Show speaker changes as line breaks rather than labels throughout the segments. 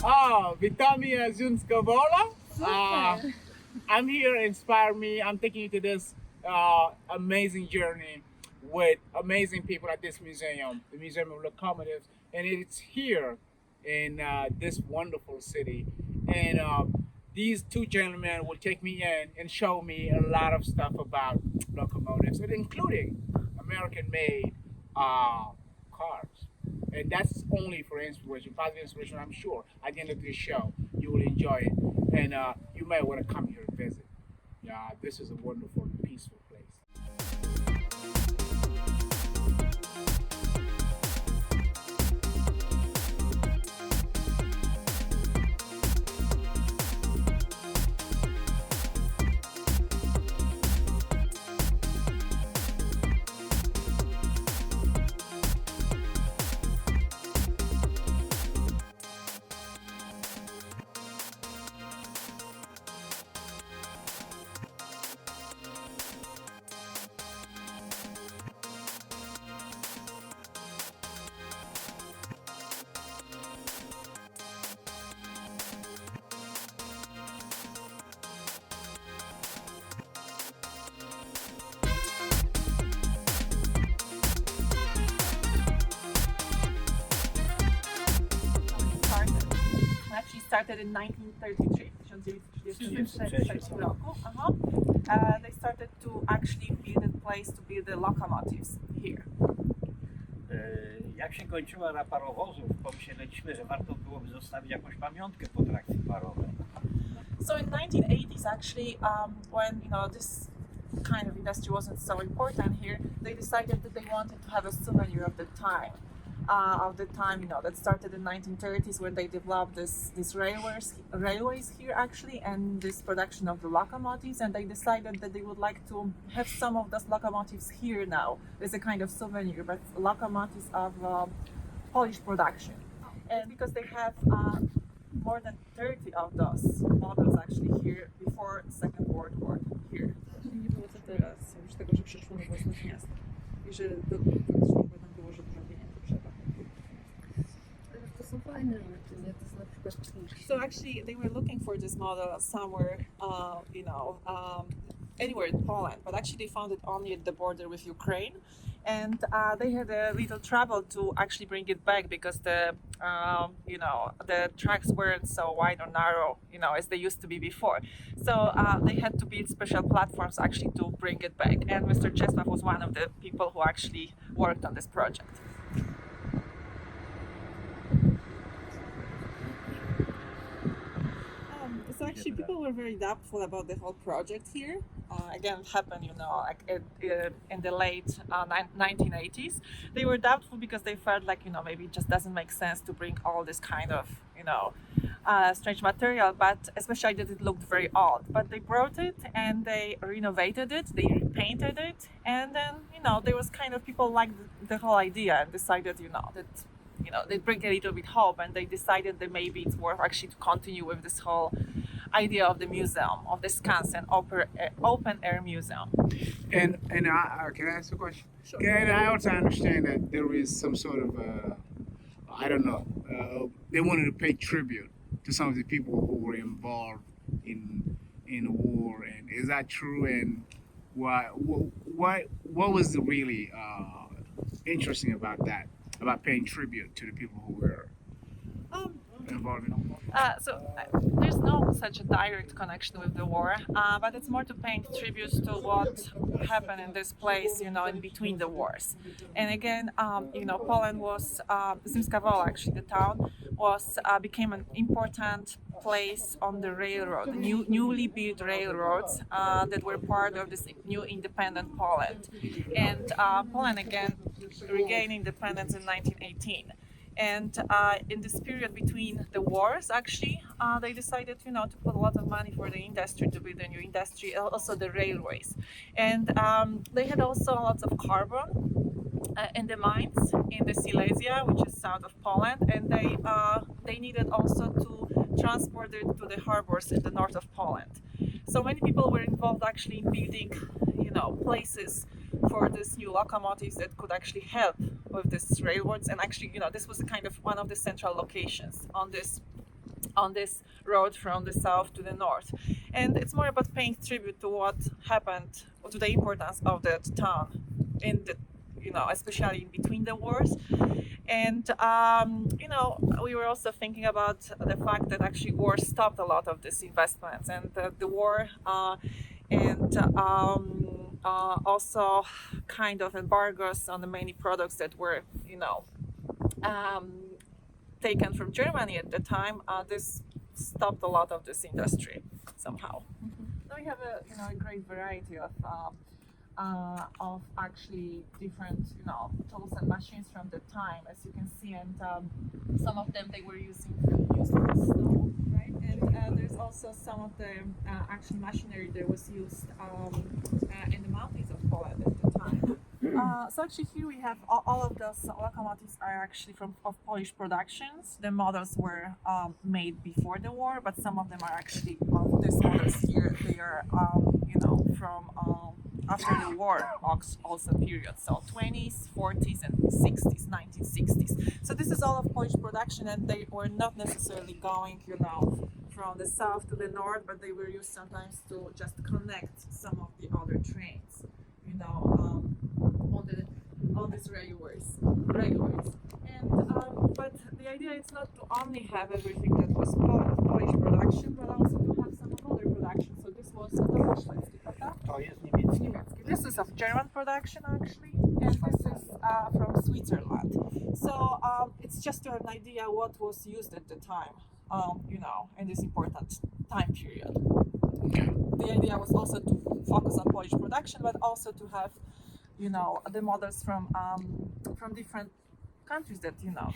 Oh, Vitamia Zunskavola.
Super.
I'm here, inspire me. I'm taking you to this amazing journey with amazing people at this museum, the Museum of Locomotives, and it's here in this wonderful city. And these two gentlemen will take me in and show me a lot of stuff about locomotives, and including American-made cars. And that's only for inspiration, positive inspiration. I'm sure at the end of this show you will enjoy it, and you might want to come here and visit. Yeah, this is a wonderful, peaceful place.
Started. Actually started in 1933, 1933 roku. They started to actually build a place to build the locomotives here.
Jak się kończyła era parowozów, pomyśleliśmy, że warto byłoby zostawić jakąś pamiątkę po trakcji parowej.
So in 1980s, actually, when this kind of industry wasn't so important here, they decided that they wanted to have a souvenir of the time. That started in 1930s when they developed these railways here actually, and this production of the locomotives, and they decided that they would like to have some of those locomotives here now as a kind of souvenir, but locomotives of Polish production. And because they have more than 30 of those models actually here before Second World War here.
Nie było to teraz, już tego, że przyszło do własnych miast i że faktycznie potem było, że dużo pieniędzy trzeba.
To są fajne rzeczy, nie? To jest na przykład
So actually, they were looking for this model somewhere, anywhere in Poland, but actually they found it only at the border with Ukraine, and they had a little trouble to actually bring it back because the tracks weren't so wide or narrow, as they used to be before. So they had to build special platforms actually to bring it back, and Mr. Czesław was one of the people who actually worked on this project. So actually, people were very doubtful about the whole project here. Again, it happened, in the late 1980s. They were doubtful because they felt like, maybe it just doesn't make sense to bring all this kind of, strange material, but especially that it looked very old. But they brought it and they renovated it, they repainted it, and then, there was kind of people liked the whole idea and decided, that they bring a little bit hope, and they decided that maybe it's worth actually to continue with this whole idea of the museum, of the Skansen open air museum.
And can I ask a question?
Sure.
Can I also understand that there is some sort of I don't know, they wanted to pay tribute to some of the people who were involved in the war, and is that true? And what was really interesting about that? About paying tribute to the people who were involved in the war?
There's no such a direct connection with the war, but it's more to pay tribute to what happened in this place, in between the wars. And again, Poland was, Zimska Wola, actually, the town, became an important place on the railroad, the newly built railroads that were part of this new independent Poland. And Poland, again, regained independence in 1918. And in this period between the wars, actually, they decided, to put a lot of money for the industry, to build a new industry, also the railways. And they had also lots of carbon in the mines in the Silesia, which is south of Poland, and they needed also to transport it to the harbors in the north of Poland. So many people were involved actually in building, places for these new locomotives that could actually help with these railroads. And actually, this was kind of one of the central locations on this on this road from the south to the north. And it's more about paying tribute to what happened, to the importance of that town in the, especially in between the wars. And we were also thinking about the fact that actually war stopped a lot of these investments, and the war and also kind of embargoes on the many products that were taken from Germany at the time. This stopped a lot of this industry somehow. Now we have a great variety of actually different tools and machines from the time, as you can see, and some of them they were used for snow, right? And there's also some of the actual machinery that was used in the mountains of Poland at the time. So actually here we have all of those locomotives are actually of Polish productions. The models were made before the war, but some of them are actually of these models here. They are from after the war also period, so 20s, 40s, and 60s, 1960s. So this is all of Polish production, and they were not necessarily going, from the south to the north, but they were used sometimes to just connect some of the other trains, on these railways. And but the idea is not to only have everything that was Polish production, but also to have some of other production. So this was
To jest niemiecki.
Niemiecki. This is of German production actually, and this is from Switzerland. So it's just to have an idea what was used at the time, in this important time period. The idea was also to focus on Polish production, but also to have, the models from different countries that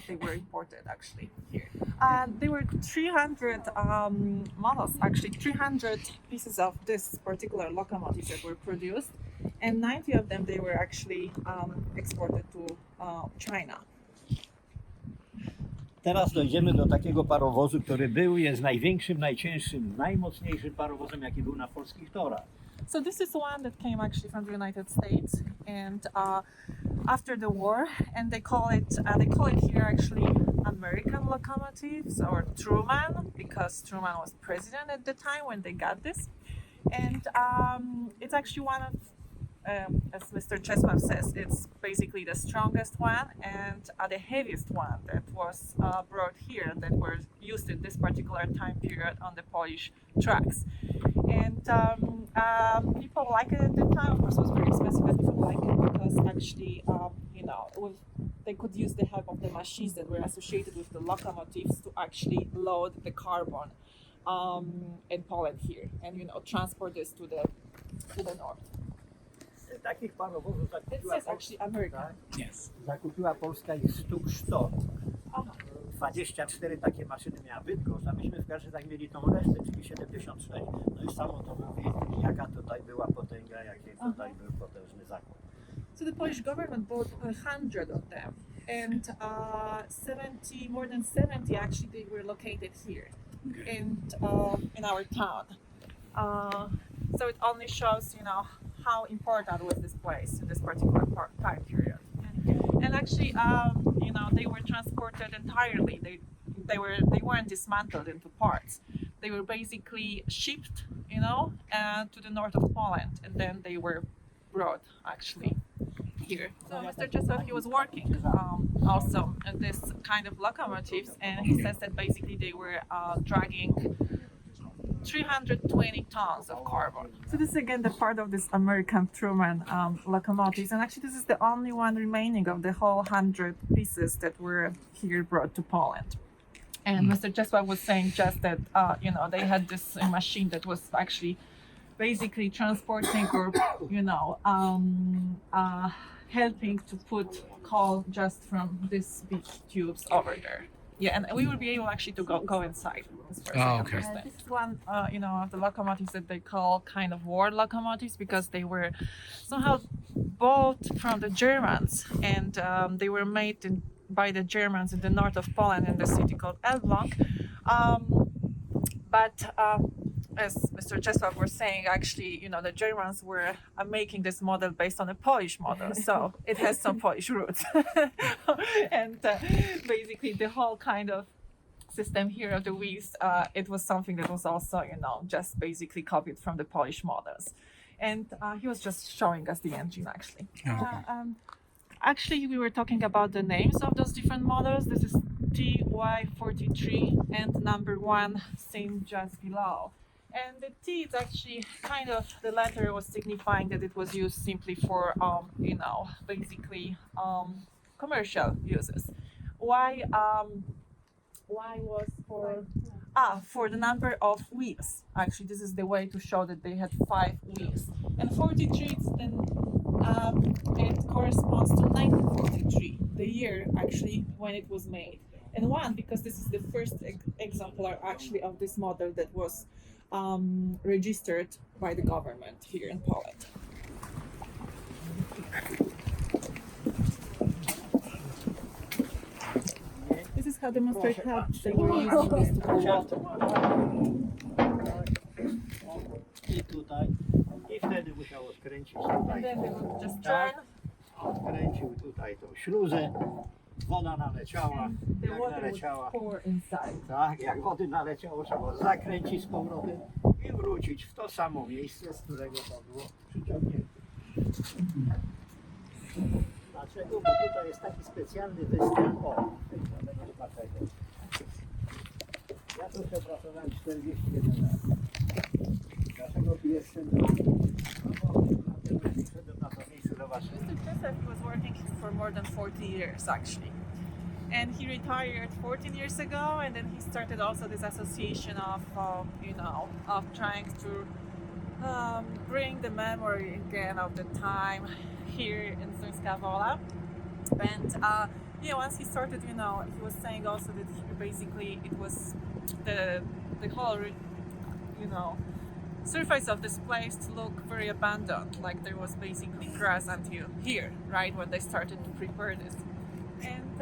they were imported actually here. And there were 300 models, actually 300 pieces of this particular locomotives that were produced, and 90 of them they were actually exported to China.
Teraz dojdziemy do takiego parowozu, który jest największym, najcięższym, najmocniejszym parowozem, jaki był na polskich torach.
So this is one that came actually from the United States, and after the war, and they call it here actually American locomotives or Truman, because Truman was president at the time when they got this, and it's actually one of, as Mr. Czesław says, it's basically the strongest one and the heaviest one that was brought here, that were used in this particular time period on the Polish tracks. And people like it at the time. Of course, it was very expensive, but people like it because actually, they could use the help of the machines that were associated with the locomotives to actually load the carbon in Poland here, and transport this to the north.
Takich parowozów
It
zakupiła
says actually American.
Yes.
Zakupiła Polska ich sztuk 100.
Aha.
24 takie maszyny miała Bydgoszcz, a myśmy w Karzycach mieli tą resztę, czyli 76. No i samo to mówi, jaka tutaj była potęga, jaki tutaj był potężny zakład.
So the Polish government bought 100 of them, and more than 70 actually they were located here in our town. So it only shows, how important was this place in this particular time period. And actually, they were transported entirely. They weren't dismantled into parts. They were basically shipped, to the north of Poland, and then they were brought actually here. So Mr. Czesław, he was working also in this kind of locomotives, and he says that basically they were dragging 320 tons of carbon. So this is again the part of this American Truman locomotives, and actually this is the only one remaining of the whole 100 pieces that were here brought to Poland. And Mr. Czesław was saying just that they had this machine that was actually basically transporting or helping to put coal just from these big tubes over there. Yeah, and we will be able actually to go inside. As far as I
okay.
understand. This is one, of the locomotives that they call kind of war locomotives because they were somehow bought from the Germans, and they were made by the Germans in the north of Poland in the city called Elbląg. But as Mr. Czesław was saying, actually, the Germans were making this model based on a Polish model, so it has some Polish roots. And basically, the whole kind of system here of the wheels, it was something that was also, you know, just basically copied from the Polish models. And he was just showing us the engine actually. Actually, we were talking about the names of those different models. This is TY43 and number 1 seen just below. And the T is actually kind of, the letter was signifying that it was used simply for, you know, basically commercial uses. Y was for the number of wheels. Actually, this is the way to show that they had 5 wheels. And 43 is then it corresponds to 1943, the year actually when it was made. And 1 because this is the first exemplar actually of this model that was registered by the government here in Poland. This is how demonstrate how they were using this to promote.
I tutaj. I wtedy musiał odkręcić tutaj.
And then they would just
Tak.
turn.
Odkręcił tutaj tą śluzę. Woda naleciała.
The
Jak
water would
naleciała.
pour inside.
Tak, jak wody naleciało, trzeba było zakręcić z powrotem i wrócić w to samo miejsce, z którego to było przyciągnięte. Dlaczego? Bo tutaj jest taki specjalny występ. O, dlaczego? Ja tu pracowałem 41 lat. Dlaczego tu jestem? No bo wszedłem na to miejsce do was.
Mr. Joseph was working here for more than 40 years actually. And he retired 14 years ago, and then he started also this association of, you know, of trying to bring the memory again of the time here in Zduńska Wola. And yeah, once he started, you know, he was saying also that basically it was the whole, you know, surface of this place to look very abandoned, like there was basically grass until here, right, when they started to prepare this. And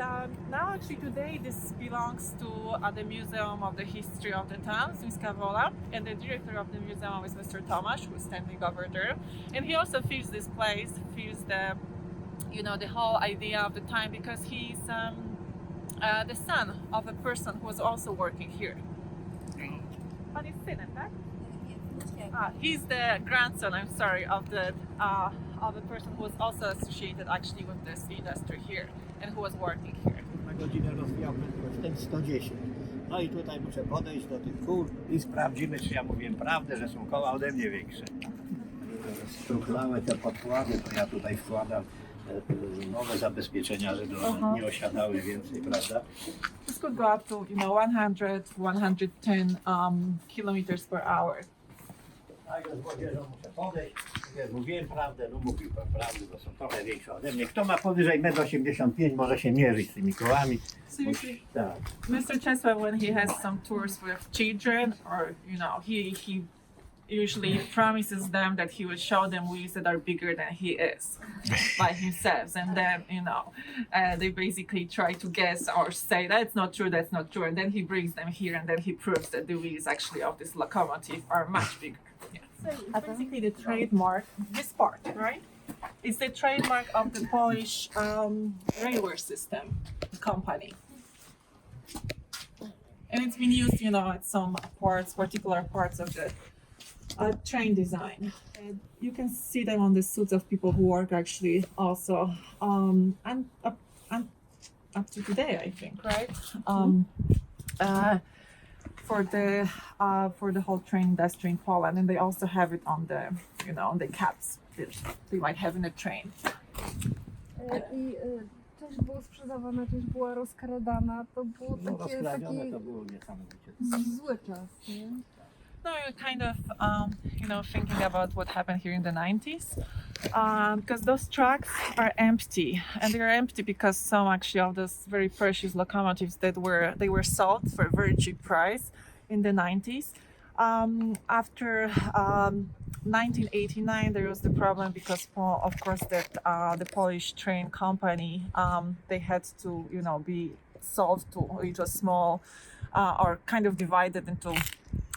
now actually today this belongs to the Museum of the History of the Town, Zduńska Wola, and the director of the museum is Mr. Tomasz, who is standing over there. And he also feels this place, feels the, you know, the whole idea of the time, because he's the son of a person who was also working here. Pan jest synem, tak? He's the grandson, I'm sorry, of a person who was also associated actually with this industry here and who was working here.
Na godzinę rozwijał prędkość ten 110. No i tutaj muszę podejść do tych kół i sprawdzimy, czy ja mówiłem prawdę, że są koła ode mnie większe. Struchlałe te podkłady, to ja tutaj wkładam nowe zabezpieczenia, żeby one nie osiadały więcej, prawda?
This could go up to, you know, 100, 110 kilometers per hour.
Tak, z młodzieżą muszę podejść. Mówiłem prawdę, no mówił pan prawdę, bo są trochę większe ode mnie. Kto ma powyżej 1,85 m może się mierzyć z tymi kołami.
Seriously?
Tak.
Mr. Czesław, when he has some tours with children, or you know, he usually promises them that he will show them wheels that are bigger than he is by himself, and then you know they basically try to guess or say that's not true, and then he brings them here, and then he proves that the wheels actually of this locomotive are much bigger. Yeah. So it's basically the trademark, this part, right? It's the trademark of the Polish railway system company. And it's been used, you know, at some parts, particular parts of the train design. And you can see them on the suits of people who work actually also, and up to today, I think, right? For the whole train industry in Poland, and they also have it on the, you know, on the caps that they might have in a train.
I część było sprzedawana, część była rozkradana. To było
No
takie,
rozkradzione
taki
to było niesamowicie.
zły czas, nie?
No, you're kind of, you know, thinking about what happened here in the 90s, because those tracks are empty, and they are empty because some actually of those very precious locomotives that were sold for a very cheap price in the 90s. After 1989, there was the problem because, of course, that the Polish train company they had to, you know, be sold to into a small or kind of divided into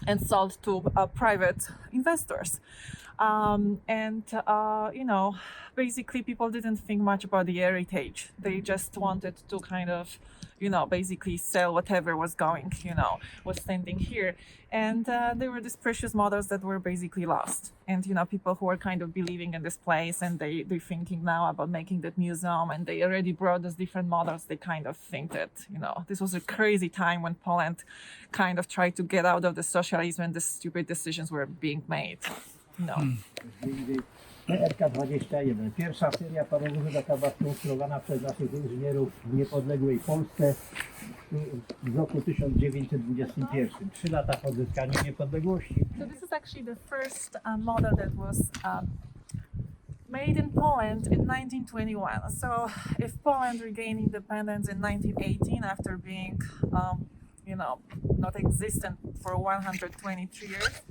and sold to private investors. You know, basically people didn't think much about the heritage. They just wanted to kind of, basically sell whatever was going, was standing here. And there were these precious models that were basically lost. And, people who were kind of believing in this place and they're thinking now about making that museum and they already brought those different models, they kind of think that, this was a crazy time when Poland kind of tried to get out of the socialism and the stupid decisions were being made.
PRK-21. Pierwsza seria parowozów taka była skonstruowana przez naszych inżynierów w niepodległej Polsce w roku 1921, 3 lata po odzyskaniu niepodległości.
So this is actually the first model that was made in Poland in 1921. So if Poland regained independence in 1918 after being, not existent for 123 years,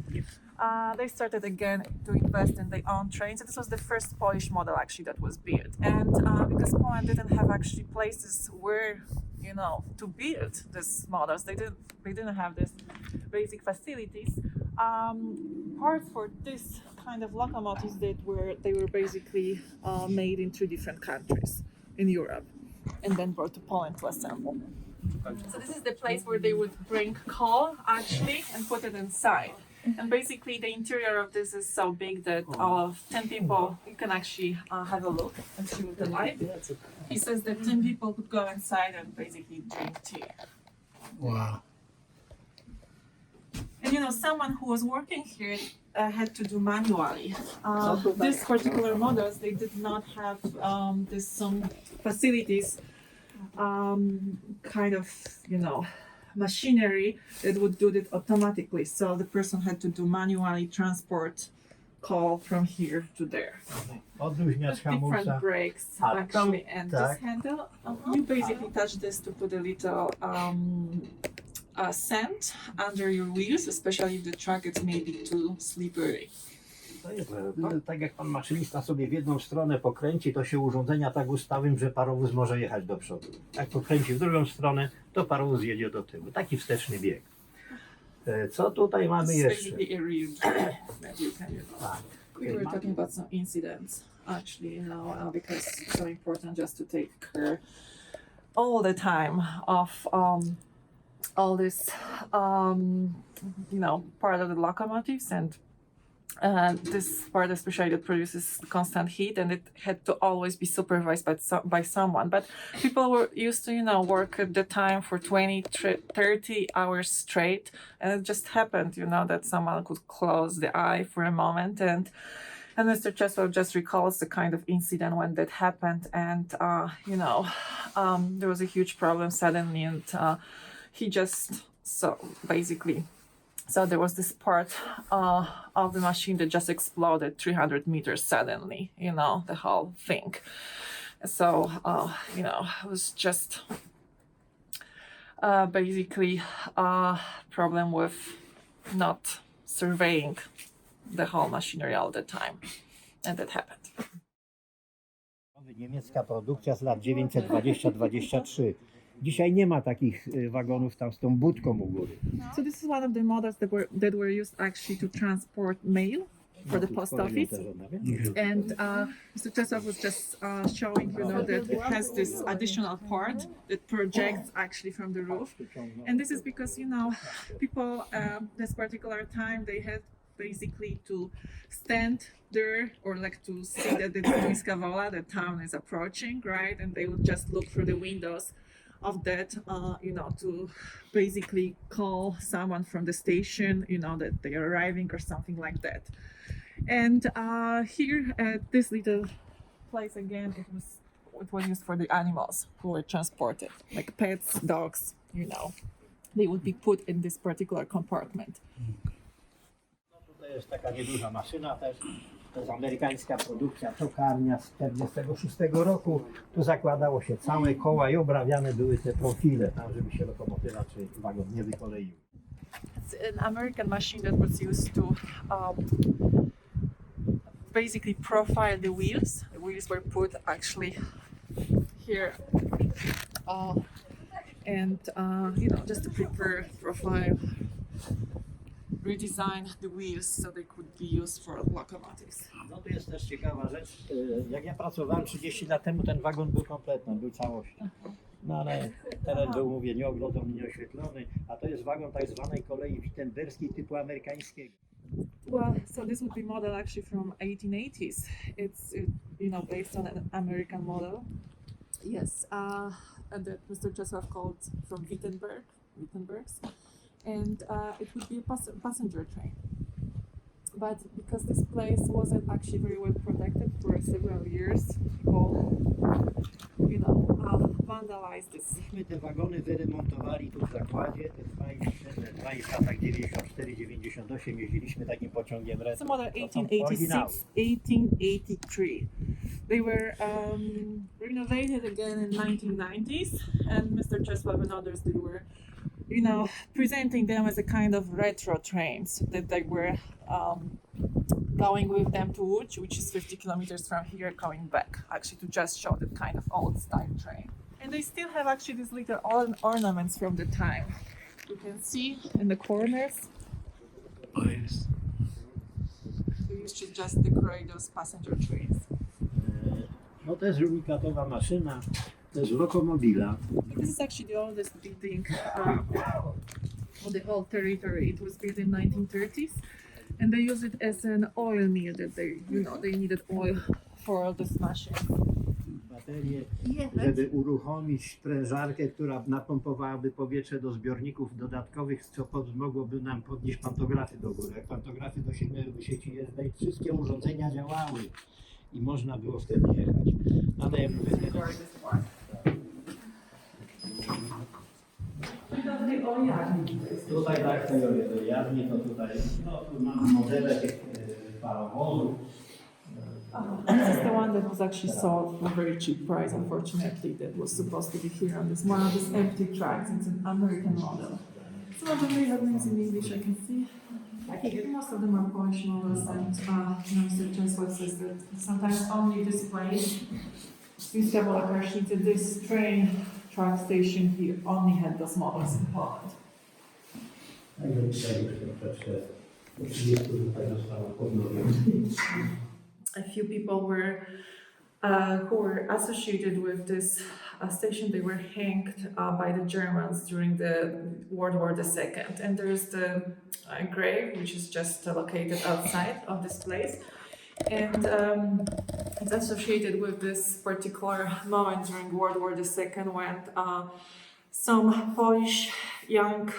they started again to invest in their own trains. So this was the first Polish model actually that was built. And because Poland didn't have actually places where, to build these models, they didn't have these basic facilities. Parts for this kind of locomotives they were basically made in 3 different countries in Europe and then brought to Poland to assemble. So this is the place where they would bring coal actually and put it inside. And basically the interior of this is so big that 10 people, you can actually have a look and see with the light. He says that 10 people could go inside and basically drink tea.
Wow.
And someone who was working here had to do manually. These particular models, they did not have some facilities, machinery that would do it automatically. So the person had to do manually transport coal from here to there.
Odróżniacz hamulca.
Different brakes actually, and this handle. You basically touch this to put a little sand under your wheels, especially if the track is maybe too slippery.
To jest, tak jak pan maszynista sobie w jedną stronę pokręci, to się urządzenia tak ustawią, że parowóz może jechać do przodu. Jak pokręci w drugą stronę, to parowóz jedzie do tyłu. Taki wsteczny bieg. Co tutaj mamy jeszcze?
We were talking about some incidents, actually, because it's so important just to take care all the time of all this, part of the locomotives and this part especially that produces constant heat, and it had to always be supervised by someone. But people were used to, work at the time for 20, 30 hours straight, and it just happened, that someone could close the eye for a moment. And Mr. Czesław just recalls the kind of incident when that happened, and there was a huge problem suddenly, and he just So there was this part of the machine that just exploded 300 meters suddenly, the whole thing. So, it was just basically a problem with not surveying the whole machinery all the time. And that happened.
Niemiecka produkcja z lat 920-23. Dzisiaj nie ma takich wagonów tam z tą budką u góry.
So this is one of the models that were used actually to transport mail for the post office. And Mr. Czesław was just showing, that it has this additional part that projects actually from the roof. And this is because, people this particular time, they had basically to stand there or to see that the Gdańska Wola, the town is approaching, right? And they would just look through the windows of that, to basically call someone from the station, that they are arriving or something like that. And here at this little place again, it was used for the animals who were transported, like pets, dogs, they would be put in this particular compartment.
Tutaj jest taka nieduża maszyna też. To jest amerykańska produkcja, tokarnia z 1946 roku. Tu zakładało się całe koła i obrabiane były te profile, tam żeby się lokomotywa czy wagon nie wykoleił.
It's an American machine that was used to basically profile the wheels. The wheels were put actually here and just to prepare, profile, redesign the wheels so they could be used for locomotives.
No to jest też ciekawa rzecz. Jak ja pracowałem 30 lat temu, ten wagon był kompletny, był całością. No ale teren był, mówię, nieogrodzony, nieoświetlony, a to jest wagon tak zwanej kolei wittenberskiej typu amerykańskiego.
Well, so this would be model actually from 1880s. It's based on an American model. Yes, and that Mr. Czesław called from Wittenbergs, and it would be a passenger train. But because this place wasn't actually very well protected for several years, people, vandalized this.
My te wagony wyremontowali tu w zakładzie, te 2,5 latach 94-98 jeździliśmy takim pociągiem
It's a model
To są oryginały.
1883. They were renovated again in 1990s, and Mr. Czesław and others, they were, presenting them as a kind of retro trains that they were going with them to Łódź, which is 50 kilometers from here, going back, actually to just show that kind of old style train. And they still have actually these little ornaments from the time. You can see in the corners.
Oh, yes.
They used to just decorate those passenger trains.
No to jest unikatowa maszyna, to jest lokomobila.
This is actually the oldest building on the whole territory. It was built in 1930s, and they use it as an oil mill. That they needed oil for all this machine.
Baterie, żeby uruchomić sprężarkę, która napompowałaby powietrze do zbiorników dodatkowych, co mogłoby nam podnieść pantografy do góry. Jak pantografy dosięgnęłyby sieci jezdnej, wszystkie urządzenia działały i można było wtedy jechać. Ale ja mówię, tutaj tak, to jawnie, to tutaj, tu mamy modele tych parowozów.
This is the one that was actually sold for a very cheap price, unfortunately, that was supposed to be here on this one of these empty tracks. It's an American model. Some of them they have names in English, I can see. Most of them are Polish models, and Mr. Czesław says that sometimes only this place, Wisława Karshice, this train track station here, only had those models in Poland.
Także tutaj już troszeczkę tutaj zostało podnowione.
A few people who were associated with this station, they were hanged by the Germans during the World War II. And there's the grave, which is just located outside of this place. And it's associated with this particular moment during World War II when some Polish young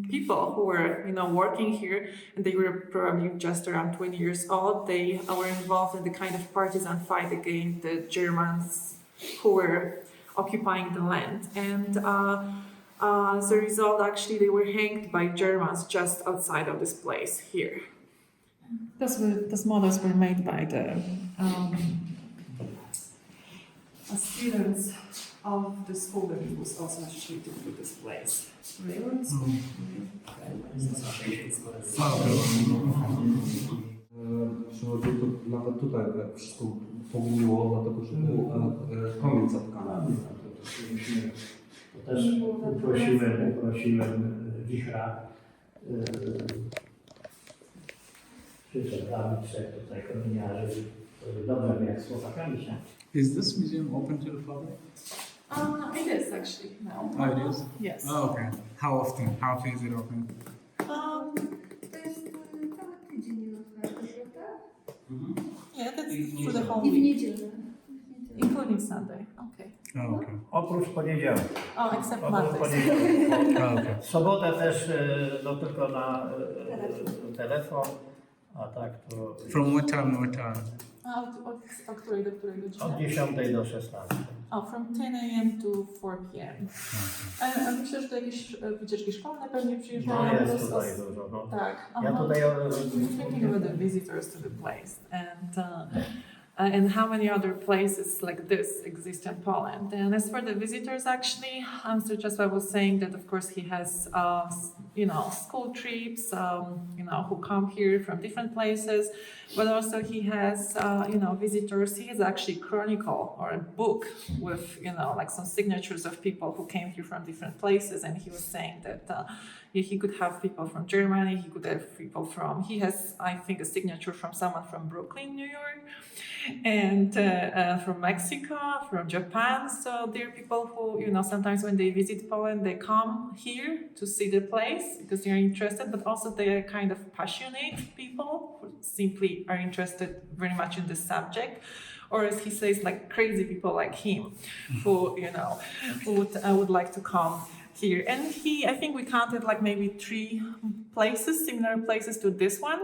people who were, working here, and they were probably just around 20 years old. They were involved in the kind of partisan fight against the Germans who were occupying the land. And as a result, actually, they were hanged by Germans just outside of this place here. Those models were made by the students of the school that was also associated with this place. Railroad school?
Przychodzi to nawet tutaj wszystko pogubiło, dlatego że był komin zatkany.
To też uprosiłem Wichra, przyszedł Dawid, trzech tutaj kominiarzy, dobrze jak z chłopakami się.
Is this museum open to the public?
It is actually now.
Oh, it is?
Yes.
Oh, okay. How often? How often is it open?
To jest cały tydzień otwarty, prawda?
Yeah, that's for the whole
I w
week,
niedzielę.
including Sunday. Okay.
Oh, okay.
Oprócz poniedziałku.
Oh, except
Oprócz
Mondays.
poniedziałku.
Oh, okay.
Sobotę też tylko na telefon, a tak to
From what time to what time?
Od której do której godziny?
od 10 do 16.
From 10 a.m. to 4 p.m. A myślę, że to jakieś wycieczki szkolne pewnie przyjeżdżają.
No jest tutaj dużo. No.
Tak.
Ja tutaj
Thinking about the visitors to the place and how many other places like this exist in Poland. And as for the visitors, actually, Mr. Czesław was saying that of course he has, school trips, who come here from different places, but also he has, visitors. He has actually a chronicle or a book with, like some signatures of people who came here from different places. And he was saying that, He could have people from Germany. He could have people from. He has, I think, a signature from someone from Brooklyn, New York, and from Mexico, from Japan. So there are people who, sometimes when they visit Poland, they come here to see the place because they're interested, but also they are kind of passionate people who simply are interested very much in the subject. Or as he says, like crazy people like him, who would like to come here. And I think we counted like maybe 3 places, similar places to this one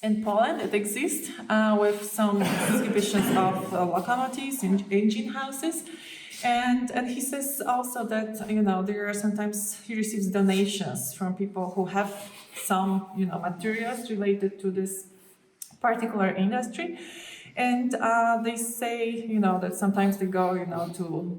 in Poland that exist, with some exhibitions of locomotives and engine houses. And he says also that there are sometimes he receives donations from people who have some materials related to this particular industry. And they say, that sometimes they go, to,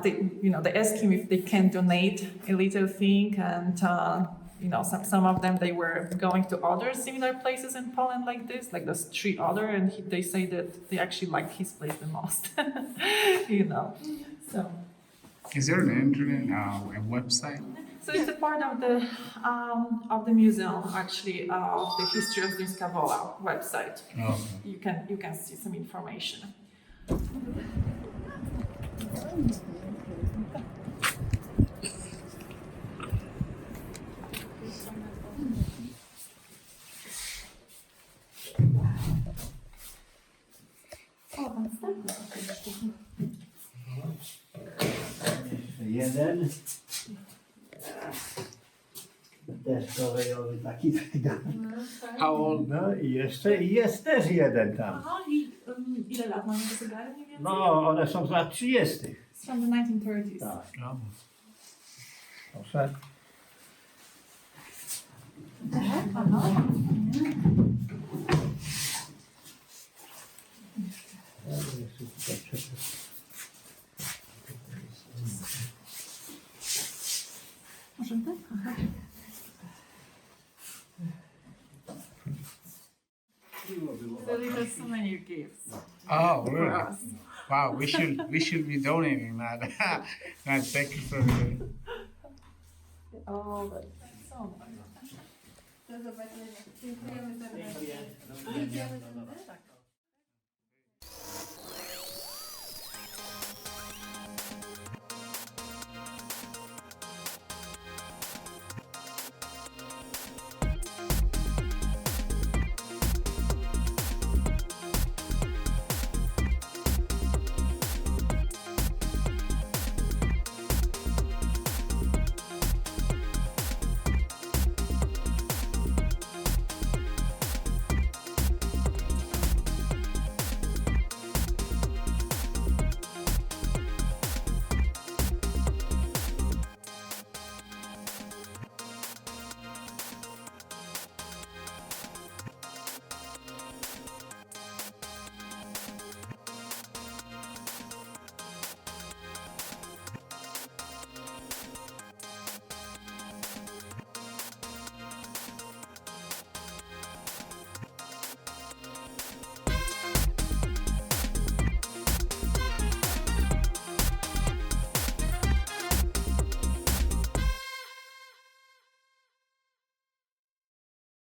they ask him if they can donate a little thing. And, some of them, they were going to other similar places in Poland like this, like those 3 other. And they say that they actually like his place the most, so.
Is there an internet, a website?
So it's a part of the museum, actually, of the history of Zimska Wola website.
Oh.
You can see some information.
Jeden. Też kolejowy taki wygan.
How old?
No i jeszcze jest też jeden tam.
Aha, i ile lat mamy te zegary mniej więcej?
No, one są z lat 30.
It's from the 1930s.
Tak,
Oh.
proszę. Jeszcze tutaj przepraszam.
Może tak? Aha. So these are so many gifts
Oh,
for
really?
us.
Wow, we should be donating that. Thank you for
Oh, so much.
Do zobaczenia. Dziękujemy serdecznie.
Dziękuję. Do widzenia. No, no.
Tak.